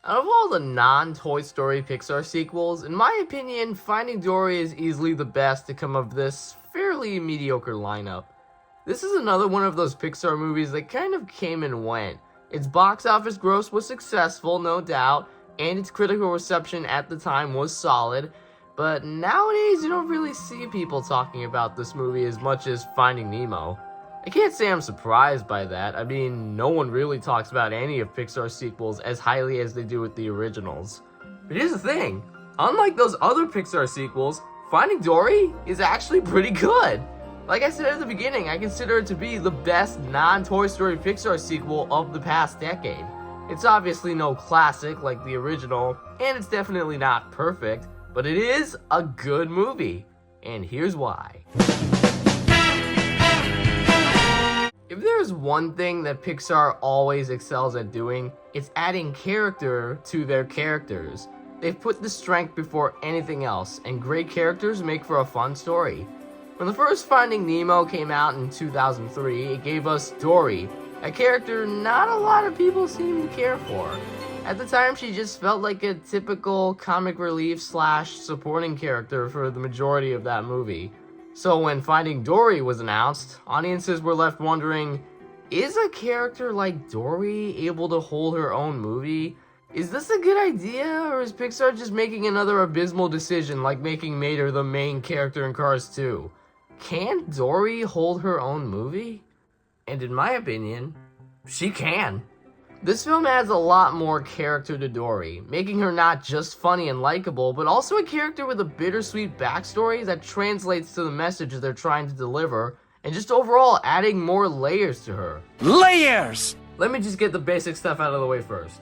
Out of all the non-Toy Story Pixar sequels, in my opinion, Finding Dory is easily the best to come of this fairly mediocre lineup. This is another one of those Pixar movies that kind of came and went. Its box office gross was successful, no doubt, and its critical reception at the time was solid, but nowadays you don't really see people talking about this movie as much as Finding Nemo. I can't say I'm surprised by that. I mean, no one really talks about any of Pixar's sequels as highly as they do with the originals. But here's the thing, unlike those other Pixar sequels, Finding Dory is actually pretty good. Like I said at the beginning, I consider it to be the best non-Toy Story Pixar sequel of the past decade. It's obviously no classic like the original, and it's definitely not perfect, but it is a good movie. And here's why. If there's one thing that Pixar always excels at doing, it's adding character to their characters. They've put the strength before anything else, and great characters make for a fun story. When the first Finding Nemo came out in 2003, it gave us Dory, a character not a lot of people seem to care for. At the time, she just felt like a typical comic relief / supporting character for the majority of that movie. So when Finding Dory was announced, audiences were left wondering, is a character like Dory able to hold her own movie? Is this a good idea, or is Pixar just making another abysmal decision like making Mater the main character in Cars 2? Can Dory hold her own movie? And in my opinion, she can. This film adds a lot more character to Dory, making her not just funny and likable, but also a character with a bittersweet backstory that translates to the message they're trying to deliver, and just overall adding more layers to her. Layers! Let me just get the basic stuff out of the way first.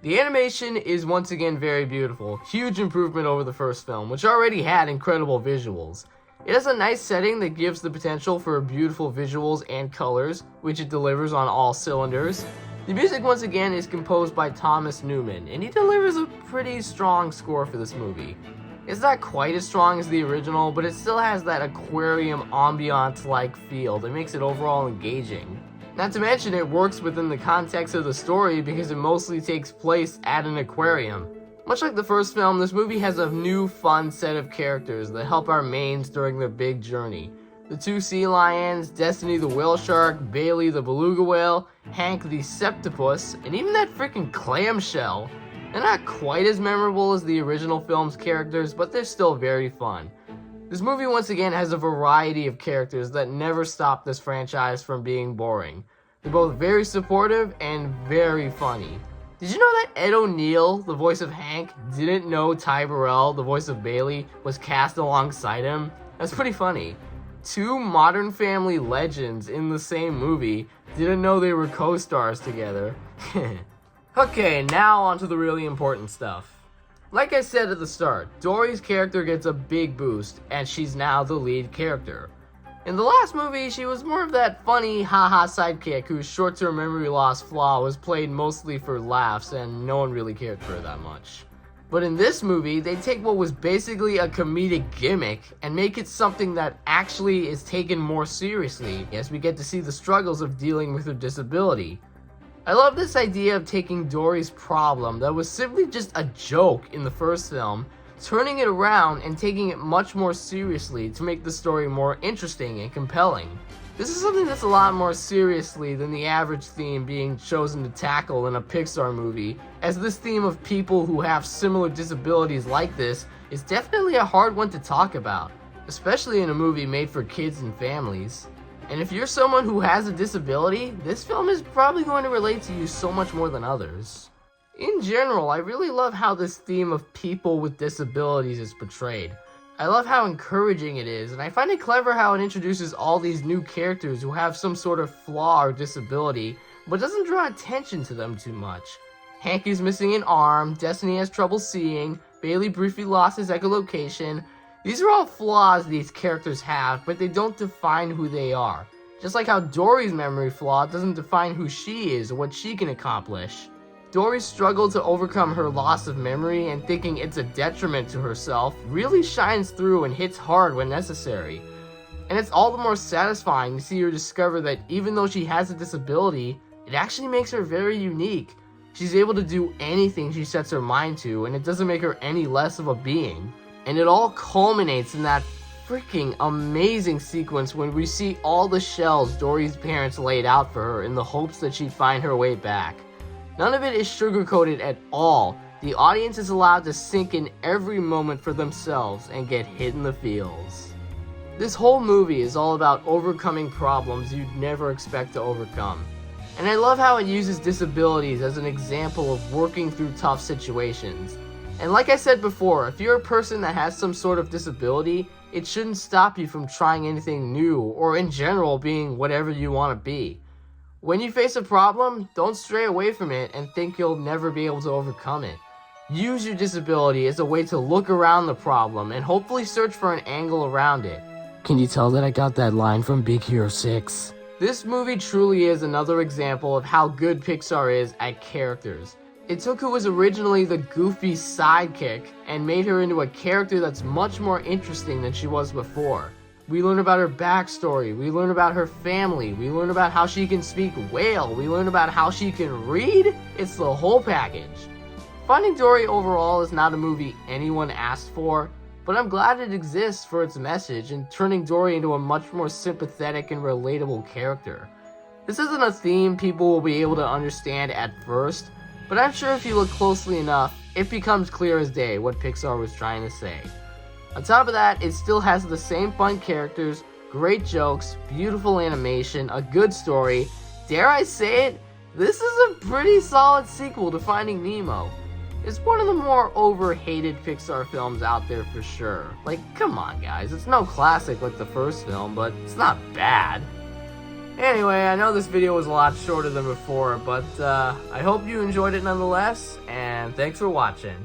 The animation is once again very beautiful, huge improvement over the first film, which already had incredible visuals. It has a nice setting that gives the potential for beautiful visuals and colors, which it delivers on all cylinders. The music once again is composed by Thomas Newman, and he delivers a pretty strong score for this movie. It's not quite as strong as the original, but it still has that aquarium ambiance-like feel that makes it overall engaging. Not to mention it works within the context of the story because it mostly takes place at an aquarium. Much like the first film, this movie has a new fun set of characters that help our mains during their big journey. The two sea lions, Destiny the whale shark, Bailey the beluga whale, Hank the septopus, and even that freaking clamshell. They're not quite as memorable as the original film's characters, but they're still very fun. This movie once again has a variety of characters that never stop this franchise from being boring. They're both very supportive and very funny. Did you know that Ed O'Neill, the voice of Hank, didn't know Ty Burrell, the voice of Bailey, was cast alongside him? That's pretty funny. Two Modern Family legends in the same movie didn't know they were co-stars together. Okay, now on to the really important stuff. Like I said at the start, Dory's character gets a big boost, and she's now the lead character. In the last movie, she was more of that funny, haha sidekick whose short-term memory loss flaw was played mostly for laughs, and no one really cared for her that much. But in this movie, they take what was basically a comedic gimmick and make it something that actually is taken more seriously, as we get to see the struggles of dealing with her disability. I love this idea of taking Dory's problem that was simply just a joke in the first film, turning it around and taking it much more seriously to make the story more interesting and compelling. This is something that's a lot more seriously than the average theme being chosen to tackle in a Pixar movie, as this theme of people who have similar disabilities like this is definitely a hard one to talk about, especially in a movie made for kids and families. And if you're someone who has a disability, this film is probably going to relate to you so much more than others. In general, I really love how this theme of people with disabilities is portrayed. I love how encouraging it is, and I find it clever how it introduces all these new characters who have some sort of flaw or disability, but doesn't draw attention to them too much. Hank is missing an arm, Destiny has trouble seeing, Bailey briefly lost his echolocation. These are all flaws these characters have, but they don't define who they are. Just like how Dory's memory flaw doesn't define who she is or what she can accomplish. Dory's struggle to overcome her loss of memory and thinking it's a detriment to herself really shines through and hits hard when necessary. And it's all the more satisfying to see her discover that even though she has a disability, it actually makes her very unique. She's able to do anything she sets her mind to, and it doesn't make her any less of a being. And it all culminates in that freaking amazing sequence when we see all the shells Dory's parents laid out for her in the hopes that she'd find her way back. None of it is sugarcoated at all. The audience is allowed to sink in every moment for themselves and get hit in the feels. This whole movie is all about overcoming problems you'd never expect to overcome. And I love how it uses disabilities as an example of working through tough situations. And like I said before, if you're a person that has some sort of disability, it shouldn't stop you from trying anything new or in general being whatever you want to be. When you face a problem, don't stray away from it and think you'll never be able to overcome it. Use your disability as a way to look around the problem and hopefully search for an angle around it. Can you tell that I got that line from Big Hero 6? This movie truly is another example of how good Pixar is at characters. It took who was originally the goofy sidekick and made her into a character that's much more interesting than she was before. We learn about her backstory, we learn about her family, we learn about how she can speak whale, we learn about how she can read. It's the whole package. Finding Dory overall is not a movie anyone asked for, but I'm glad it exists for its message and turning Dory into a much more sympathetic and relatable character. This isn't a theme people will be able to understand at first, but I'm sure if you look closely enough, it becomes clear as day what Pixar was trying to say. On top of that, it still has the same fun characters, great jokes, beautiful animation, a good story. Dare I say it, this is a pretty solid sequel to Finding Nemo. It's one of the more overhated Pixar films out there for sure. Like, come on guys, it's no classic like the first film, but it's not bad. Anyway, I know this video was a lot shorter than before, but I hope you enjoyed it nonetheless, and thanks for watching.